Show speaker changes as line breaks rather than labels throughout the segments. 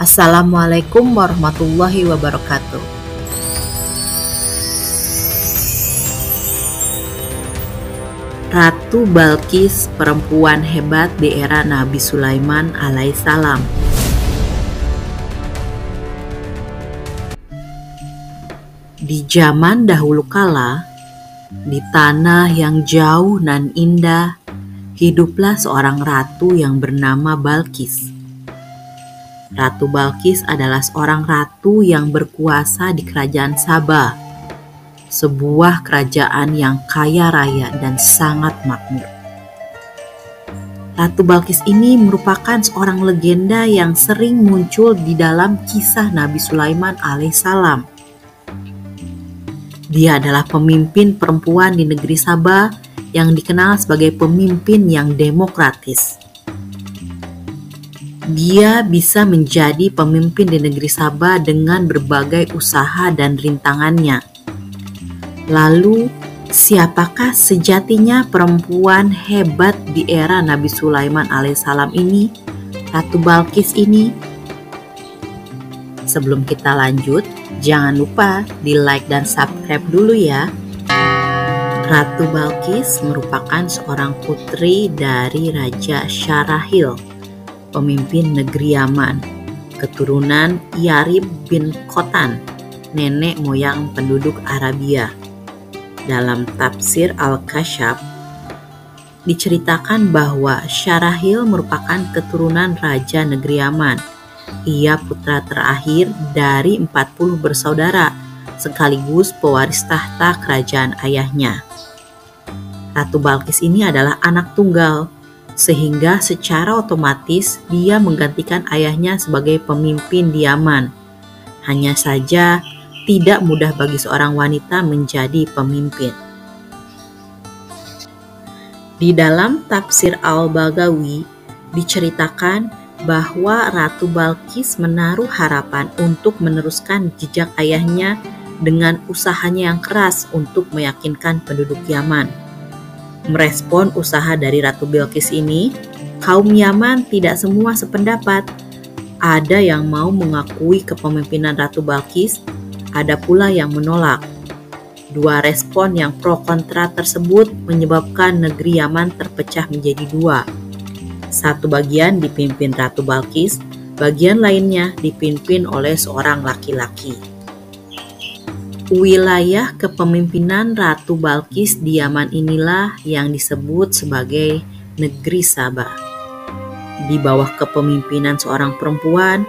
Assalamualaikum warahmatullahi wabarakatuh. Ratu Balqis, perempuan hebat di era Nabi Sulaiman alaihissalam. Di zaman dahulu kala, di tanah yang jauh nan indah, hiduplah seorang ratu yang bernama Balqis. Ratu Balqis adalah seorang ratu yang berkuasa di kerajaan Saba, sebuah kerajaan yang kaya raya dan sangat makmur. Ratu Balqis ini merupakan seorang legenda yang sering muncul di dalam kisah Nabi Sulaiman alaihissalam. Dia adalah pemimpin perempuan di negeri Saba yang dikenal sebagai pemimpin yang demokratis. Dia bisa menjadi pemimpin di negeri Saba dengan berbagai usaha dan rintangannya. Lalu, siapakah sejatinya perempuan hebat di era Nabi Sulaiman alaihissalam ini, Ratu Balqis ini? Sebelum kita lanjut, jangan lupa di like dan subscribe dulu ya. Ratu Balqis merupakan seorang putri dari Raja Syarahil, pemimpin negeri Yaman, keturunan Yarib bin Khotan, nenek moyang penduduk Arabia. Dalam tafsir Al-Kasyaf, diceritakan bahwa Syarahil merupakan keturunan Raja negeri Yaman. Ia putra terakhir dari 40 bersaudara, sekaligus pewaris tahta kerajaan ayahnya. Ratu Balqis ini adalah anak tunggal, sehingga secara otomatis dia menggantikan ayahnya sebagai pemimpin di Yaman. Hanya saja tidak mudah bagi seorang wanita menjadi pemimpin. Di dalam tafsir Al-Baghawi diceritakan bahwa Ratu Balqis menaruh harapan untuk meneruskan jejak ayahnya dengan usahanya yang keras untuk meyakinkan penduduk Yaman. Merespon usaha dari Ratu Balqis ini, kaum Yaman tidak semua sependapat. Ada yang mau mengakui kepemimpinan Ratu Balqis, ada pula yang menolak. Dua respon yang pro kontra tersebut menyebabkan negeri Yaman terpecah menjadi dua. Satu bagian dipimpin Ratu Balqis, bagian lainnya dipimpin oleh seorang laki-laki. Wilayah kepemimpinan Ratu Balqis di Yaman inilah yang disebut sebagai negeri Saba. Di bawah kepemimpinan seorang perempuan,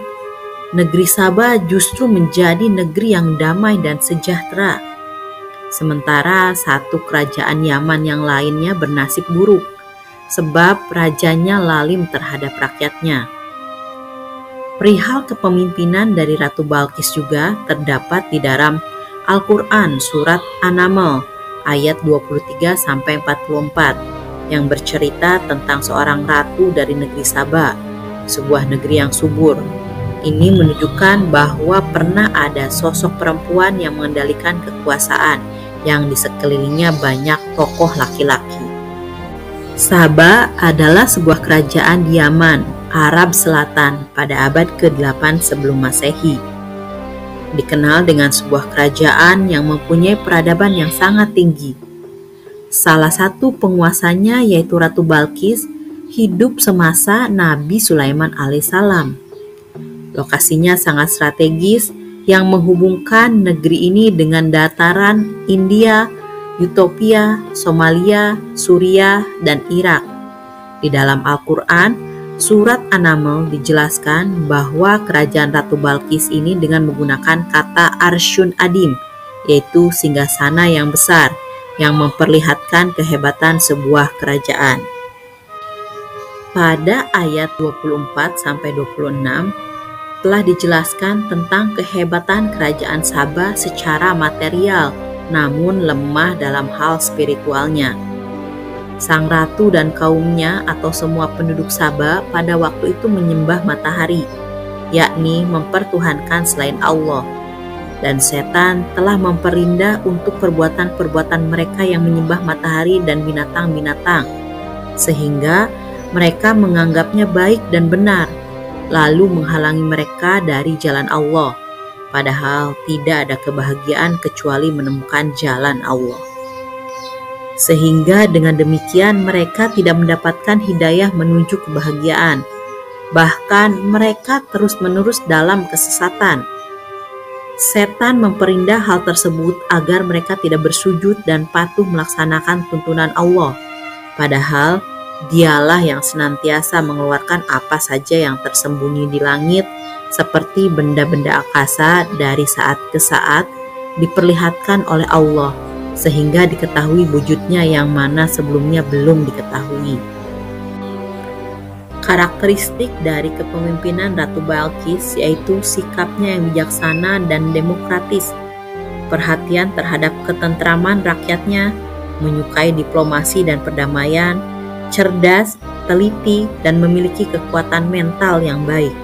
negeri Saba justru menjadi negeri yang damai dan sejahtera. Sementara satu kerajaan Yaman yang lainnya bernasib buruk, sebab rajanya lalim terhadap rakyatnya. Perihal kepemimpinan dari Ratu Balqis juga terdapat di dalam Al-Quran Surat An-Naml ayat 23-44 yang bercerita tentang seorang ratu dari negeri Saba, sebuah negeri yang subur. Ini menunjukkan bahwa pernah ada sosok perempuan yang mengendalikan kekuasaan yang di sekelilingnya banyak tokoh laki-laki. Saba adalah sebuah kerajaan di Yaman, Arab Selatan pada abad ke-8 sebelum Masehi. Dikenal dengan sebuah kerajaan yang mempunyai peradaban yang sangat tinggi. Salah satu penguasanya yaitu Ratu Balqis hidup semasa Nabi Sulaiman alaihissalam. Lokasinya sangat strategis yang menghubungkan negeri ini dengan dataran India, Ethiopia, Somalia, Suriah, dan Irak. Di dalam Al-Quran, Surat An-Naml dijelaskan bahwa kerajaan Ratu Balqis ini dengan menggunakan kata Arsyun Adim, yaitu singgasana yang besar, yang memperlihatkan kehebatan sebuah kerajaan. Pada ayat 24-26 telah dijelaskan tentang kehebatan kerajaan Saba secara material, namun lemah dalam hal spiritualnya. Sang ratu dan kaumnya atau semua penduduk Saba pada waktu itu menyembah matahari, yakni mempertuhankan selain Allah. Dan setan telah memperindah untuk perbuatan-perbuatan mereka yang menyembah matahari dan binatang-binatang, sehingga mereka menganggapnya baik dan benar. lalu menghalangi mereka dari jalan Allah. Padahal tidak ada kebahagiaan kecuali menemukan jalan Allah. Sehingga dengan demikian mereka tidak mendapatkan hidayah menuju kebahagiaan. Bahkan mereka terus-menerus dalam kesesatan. Setan memperindah hal tersebut agar mereka tidak bersujud dan patuh melaksanakan tuntunan Allah. Padahal Dialah yang senantiasa mengeluarkan apa saja yang tersembunyi di langit, seperti benda-benda angkasa dari saat ke saat diperlihatkan oleh Allah, sehingga diketahui wujudnya yang mana sebelumnya belum diketahui. Karakteristik dari kepemimpinan Ratu Balqis yaitu sikapnya yang bijaksana dan demokratis, perhatian terhadap ketentraman rakyatnya, menyukai diplomasi dan perdamaian, cerdas, teliti, dan memiliki kekuatan mental yang baik.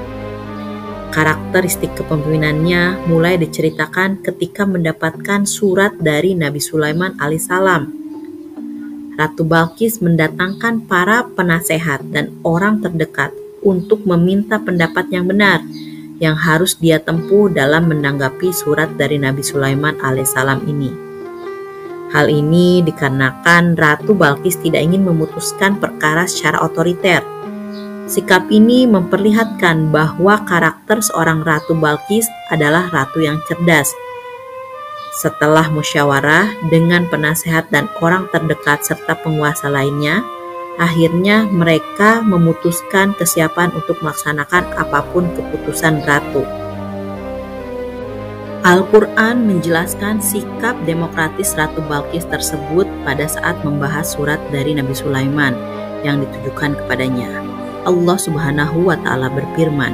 Karakteristik kepemimpinannya mulai diceritakan ketika mendapatkan surat dari Nabi Sulaiman alaihissalam. Ratu Balqis mendatangkan para penasehat dan orang terdekat untuk meminta pendapat yang benar yang harus dia tempuh dalam menanggapi surat dari Nabi Sulaiman alaihissalam ini. Hal ini dikarenakan Ratu Balqis tidak ingin memutuskan perkara secara otoriter. Sikap ini memperlihatkan bahwa karakter seorang Ratu Balqis adalah ratu yang cerdas. Setelah musyawarah dengan penasehat dan orang terdekat serta penguasa lainnya, akhirnya mereka memutuskan kesiapan untuk melaksanakan apapun keputusan ratu. Al-Quran menjelaskan sikap demokratis Ratu Balqis tersebut pada saat membahas surat dari Nabi Sulaiman yang ditujukan kepadanya. Allah Subhanahu wa Ta'ala berfirman,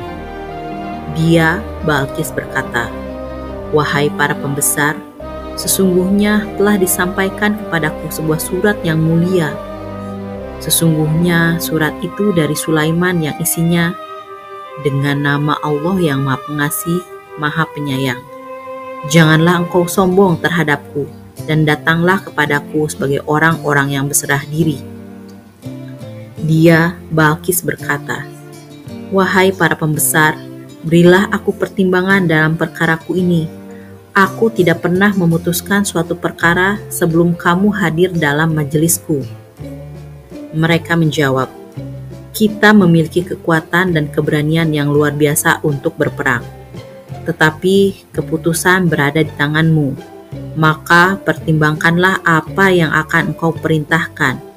"Dia, Balqis berkata, 'Wahai para pembesar, sesungguhnya telah disampaikan kepadaku sebuah surat yang mulia. Sesungguhnya surat itu dari Sulaiman yang isinya, dengan nama Allah yang Maha Pengasih, Maha Penyayang. Janganlah engkau sombong terhadapku, dan datanglah kepadaku sebagai orang-orang yang berserah diri.' Dia, Balqis berkata, 'Wahai para pembesar, berilah aku pertimbangan dalam perkaraku ini. Aku tidak pernah memutuskan suatu perkara sebelum kamu hadir dalam majelisku.' Mereka menjawab, 'Kita memiliki kekuatan dan keberanian yang luar biasa untuk berperang. Tetapi keputusan berada di tanganmu, maka pertimbangkanlah apa yang akan engkau perintahkan.'"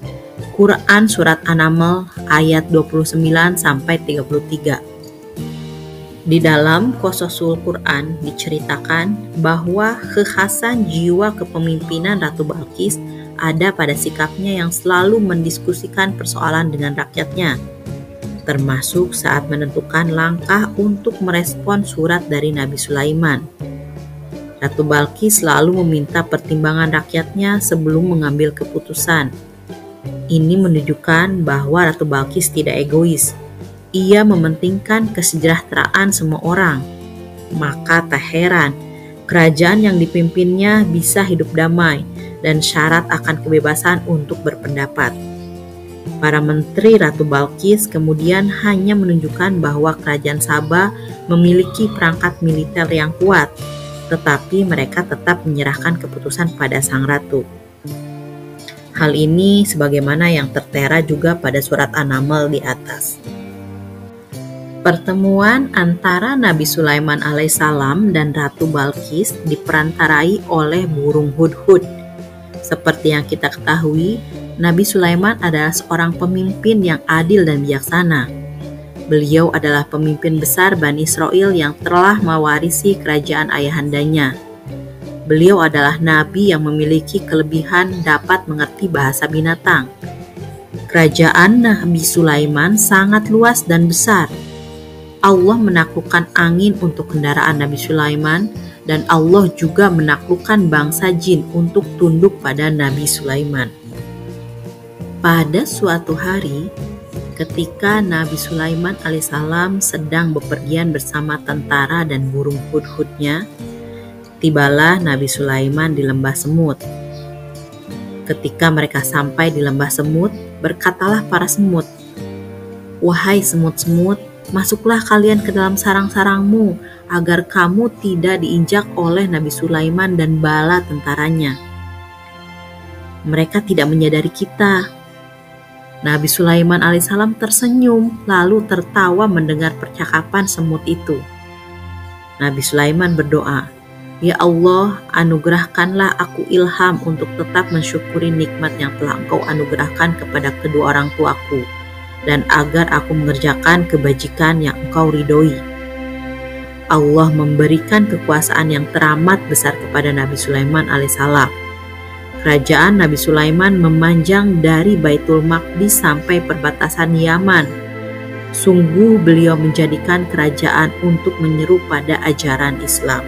Quran Surat An-Naml ayat 29-33. Di dalam Qososul Quran diceritakan bahwa kekhasan jiwa kepemimpinan Ratu Balqis ada pada sikapnya yang selalu mendiskusikan persoalan dengan rakyatnya, termasuk saat menentukan langkah untuk merespon surat dari Nabi Sulaiman. Ratu Balqis selalu meminta pertimbangan rakyatnya sebelum mengambil keputusan. Ini menunjukkan bahwa Ratu Balqis tidak egois. Ia mementingkan kesejahteraan semua orang. Maka tak heran, kerajaan yang dipimpinnya bisa hidup damai dan syarat akan kebebasan untuk berpendapat. Para menteri Ratu Balqis kemudian hanya menunjukkan bahwa kerajaan Saba memiliki perangkat militer yang kuat, tetapi mereka tetap menyerahkan keputusan pada sang ratu. Hal ini sebagaimana yang tertera juga pada surat An-Naml di atas. Pertemuan antara Nabi Sulaiman alaihissalam dan Ratu Balqis diperantarai oleh burung hudhud. Seperti yang kita ketahui, Nabi Sulaiman adalah seorang pemimpin yang adil dan bijaksana. Beliau adalah pemimpin besar Bani Israel yang telah mewarisi kerajaan ayahandanya. Beliau adalah nabi yang memiliki kelebihan dapat mengerti bahasa binatang. Kerajaan Nabi Sulaiman sangat luas dan besar. Allah menaklukkan angin untuk kendaraan Nabi Sulaiman, dan Allah juga menaklukkan bangsa jin untuk tunduk pada Nabi Sulaiman. Pada suatu hari, ketika Nabi Sulaiman alaihissalam sedang bepergian bersama tentara dan burung hudhudnya, tibalah Nabi Sulaiman di lembah semut. Ketika mereka sampai di lembah semut, berkatalah para semut, "Wahai semut-semut, masuklah kalian ke dalam sarang-sarangmu, agar kamu tidak diinjak oleh Nabi Sulaiman dan bala tentaranya. Mereka tidak menyadari kita. Nabi Sulaiman alaihissalam tersenyum lalu tertawa mendengar percakapan semut itu. Nabi Sulaiman berdoa, "Ya Allah, anugerahkanlah aku ilham untuk tetap mensyukuri nikmat yang telah Engkau anugerahkan kepada kedua orang tuaku, dan agar aku mengerjakan kebajikan yang Engkau ridhoi." Allah memberikan kekuasaan yang teramat besar kepada Nabi Sulaiman alaihissalam. Kerajaan Nabi Sulaiman memanjang dari Baitul Maqdis sampai perbatasan Yaman. Sungguh beliau menjadikan kerajaan untuk menyeru pada ajaran Islam.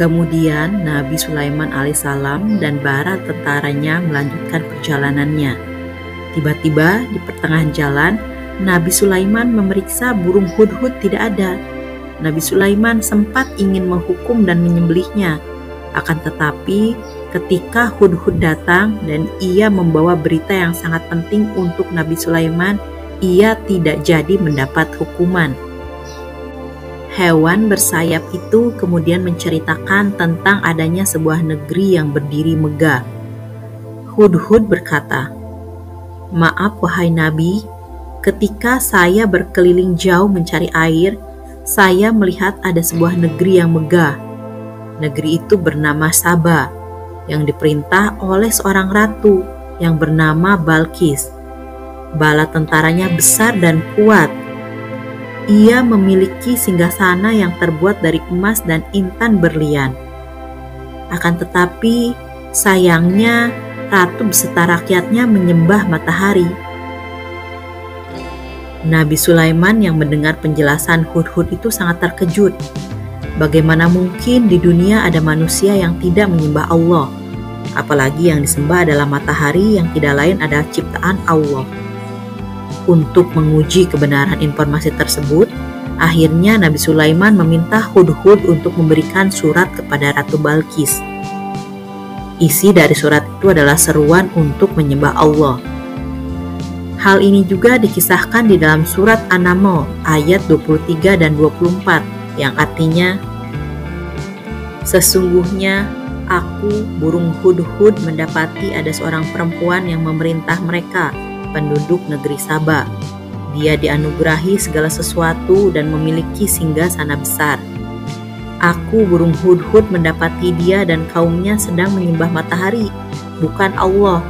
Kemudian Nabi Sulaiman alaihissalam dan para tentaranya melanjutkan perjalanannya. Tiba-tiba di pertengahan jalan, Nabi Sulaiman memeriksa burung hudhud tidak ada. Nabi Sulaiman sempat ingin menghukum dan menyembelihnya. Akan tetapi ketika hudhud datang dan ia membawa berita yang sangat penting untuk Nabi Sulaiman, ia tidak jadi mendapat hukuman. Hewan bersayap itu kemudian menceritakan tentang adanya sebuah negeri yang berdiri megah. Hudhud berkata, "Maaf wahai Nabi, ketika saya berkeliling jauh mencari air, saya melihat ada sebuah negeri yang megah. Negeri itu bernama Saba, yang diperintah oleh seorang ratu yang bernama Balkis. Bala tentaranya besar dan kuat. Ia memiliki singgasana yang terbuat dari emas dan intan berlian. Akan tetapi, sayangnya ratu beserta rakyatnya menyembah matahari." Nabi Sulaiman yang mendengar penjelasan hudhud itu sangat terkejut. Bagaimana mungkin di dunia ada manusia yang tidak menyembah Allah? Apalagi yang disembah adalah matahari yang tidak lain adalah ciptaan Allah. Untuk menguji kebenaran informasi tersebut, akhirnya Nabi Sulaiman meminta hudhud untuk memberikan surat kepada Ratu Balkis. Isi dari surat itu adalah seruan untuk menyembah Allah. Hal ini juga dikisahkan di dalam surat An-Naml ayat 23 dan 24 yang artinya, "Sesungguhnya aku, burung hudhud, mendapati ada seorang perempuan yang memerintah mereka, penduduk negeri Saba. Dia dianugerahi segala sesuatu dan memiliki singgasana besar. Aku, burung hudhud, mendapati dia dan kaumnya sedang menyembah matahari, bukan Allah.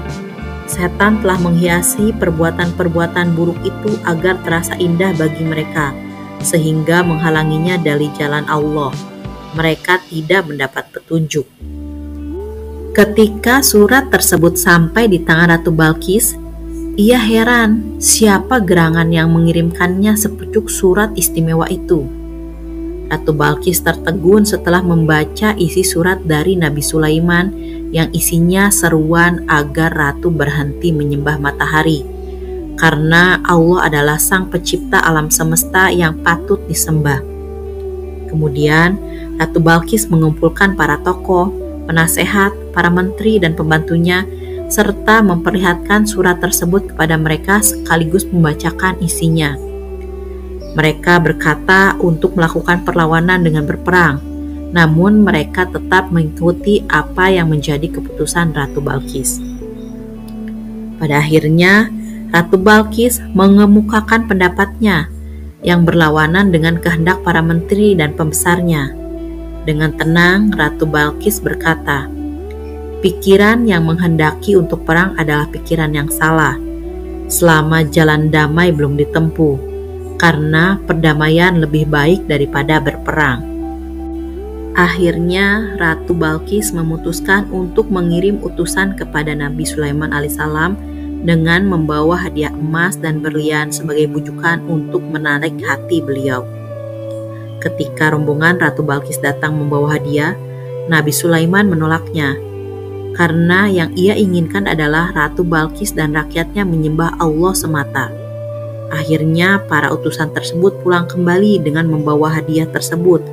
Setan telah menghiasi perbuatan-perbuatan buruk itu agar terasa indah bagi mereka, sehingga menghalanginya dari jalan Allah. Mereka tidak mendapat petunjuk." Ketika surat tersebut sampai di tangan Ratu Balkis, ia heran siapa gerangan yang mengirimkannya sepucuk surat istimewa itu. Ratu Balkis tertegun setelah membaca isi surat dari Nabi Sulaiman yang isinya seruan agar ratu berhenti menyembah matahari, karena Allah adalah sang pencipta alam semesta yang patut disembah. Kemudian Ratu Balkis mengumpulkan para tokoh, penasehat, para menteri dan pembantunya, serta memperlihatkan surat tersebut kepada mereka sekaligus membacakan isinya. Mereka berkata untuk melakukan perlawanan dengan berperang, namun mereka tetap mengikuti apa yang menjadi keputusan Ratu Balkis. Pada akhirnya, Ratu Balkis mengemukakan pendapatnya yang berlawanan dengan kehendak para menteri dan pembesarnya. Dengan tenang, Ratu Balkis berkata, "Pikiran yang menghendaki untuk perang adalah pikiran yang salah, selama jalan damai belum ditempuh, karena perdamaian lebih baik daripada berperang." Akhirnya, Ratu Balkis memutuskan untuk mengirim utusan kepada Nabi Sulaiman alaihissalam dengan membawa hadiah emas dan berlian sebagai bujukan untuk menarik hati beliau. Ketika rombongan Ratu Balkis datang membawa hadiah, Nabi Sulaiman menolaknya, karena yang ia inginkan adalah Ratu Balkis dan rakyatnya menyembah Allah semata. Akhirnya, para utusan tersebut pulang kembali dengan membawa hadiah tersebut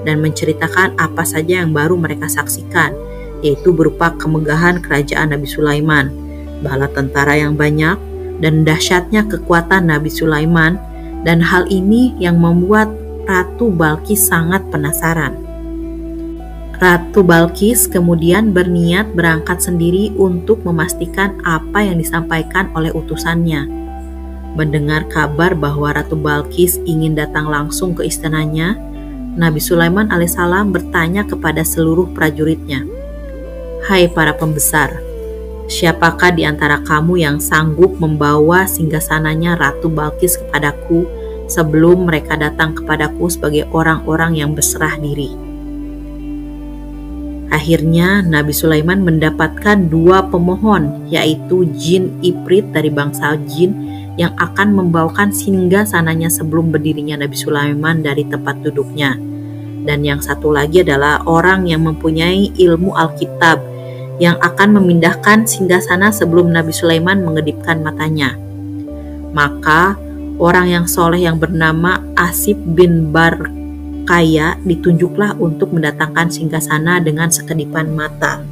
dan menceritakan apa saja yang baru mereka saksikan, yaitu berupa kemegahan kerajaan Nabi Sulaiman, bala tentara yang banyak, dan dahsyatnya kekuatan Nabi Sulaiman, Dan hal ini yang membuat Ratu Balkis sangat penasaran. Ratu Balkis kemudian berniat berangkat sendiri untuk memastikan apa yang disampaikan oleh utusannya. Mendengar kabar bahwa Ratu Balkis ingin datang langsung ke istananya, Nabi Sulaiman alaihissalam bertanya kepada seluruh prajuritnya, "Hai para pembesar, siapakah di antara kamu yang sanggup membawa singgasananya Ratu Balkis kepadaku sebelum mereka datang kepadaku sebagai orang-orang yang berserah diri?" Akhirnya Nabi Sulaiman mendapatkan 2 pemohon, yaitu jin Ifrit dari bangsa jin yang akan membawakan singgasananya sebelum berdirinya Nabi Sulaiman dari tempat duduknya. Dan yang satu lagi adalah orang yang mempunyai ilmu Alkitab yang akan memindahkan singgasana sebelum Nabi Sulaiman mengedipkan matanya. Maka orang yang soleh yang bernama Asif bin Barkaya ditunjuklah untuk mendatangkan singgasana dengan sekedipan mata.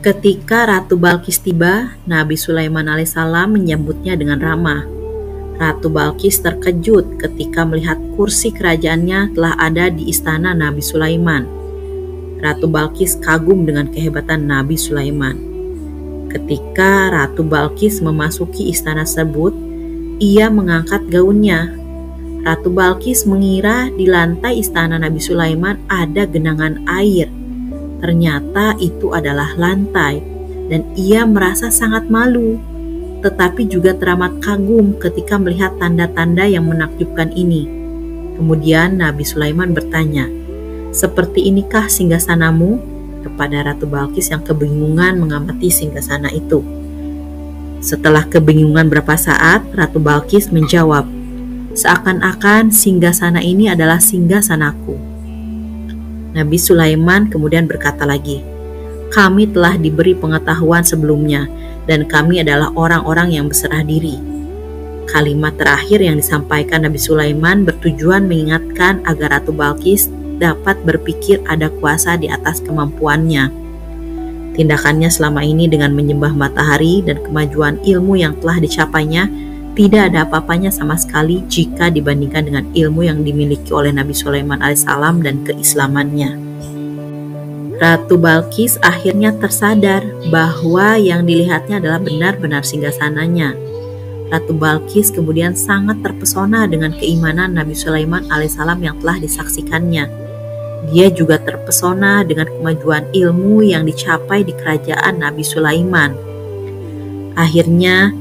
Ketika Ratu Balkis tiba, Nabi Sulaiman alaihissalam menyambutnya dengan ramah. Ratu Balkis terkejut ketika melihat kursi kerajaannya telah ada di istana Nabi Sulaiman. Ratu Balkis kagum dengan kehebatan Nabi Sulaiman. Ketika Ratu Balkis memasuki istana tersebut, ia mengangkat gaunnya. Ratu Balkis mengira di lantai istana Nabi Sulaiman ada genangan air. Ternyata itu adalah lantai, dan ia merasa sangat malu, tetapi juga teramat kagum ketika melihat tanda-tanda yang menakjubkan ini. Kemudian Nabi Sulaiman bertanya, "Seperti inikah singgasanamu?" kepada Ratu Balkis yang kebingungan mengamati singgasana itu. Setelah kebingungan beberapa saat, Ratu Balkis menjawab, "Seakan-akan singgasana ini adalah singgasanaku." Nabi Sulaiman kemudian berkata lagi, "Kami telah diberi pengetahuan sebelumnya dan kami adalah orang-orang yang berserah diri." Kalimat terakhir yang disampaikan Nabi Sulaiman bertujuan mengingatkan agar Ratu Balkis dapat berpikir ada kuasa di atas kemampuannya. Tindakannya selama ini dengan menyembah matahari dan kemajuan ilmu yang telah dicapainya tidak ada apa-apanya sama sekali jika dibandingkan dengan ilmu yang dimiliki oleh Nabi Sulaiman alaihissalam dan keislamannya. Ratu Balkis akhirnya tersadar bahwa yang dilihatnya adalah benar-benar singgasananya. Ratu Balkis kemudian sangat terpesona dengan keimanan Nabi Sulaiman alaihissalam yang telah disaksikannya. Dia juga terpesona dengan kemajuan ilmu yang dicapai di kerajaan Nabi Sulaiman. Akhirnya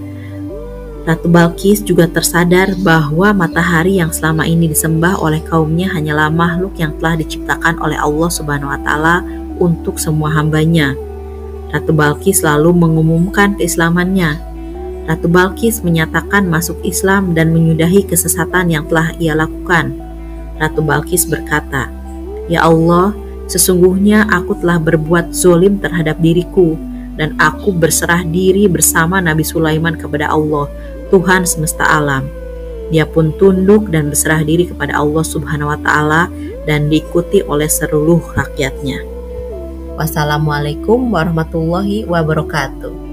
Ratu Balkis juga tersadar bahwa matahari yang selama ini disembah oleh kaumnya hanyalah makhluk yang telah diciptakan oleh Allah Subhanahu wa Ta'ala untuk semua hambanya. Ratu Balkis lalu mengumumkan keislamannya. Ratu Balkis menyatakan masuk Islam dan menyudahi kesesatan yang telah ia lakukan. Ratu Balkis berkata, "Ya Allah, sesungguhnya aku telah berbuat zolim terhadap diriku dan aku berserah diri bersama Nabi Sulaiman kepada Allah, Tuhan semesta alam." Dia pun tunduk dan berserah diri kepada Allah Subhanahu wa Ta'ala dan diikuti oleh seluruh rakyatnya. Wassalamualaikum warahmatullahi wabarakatuh.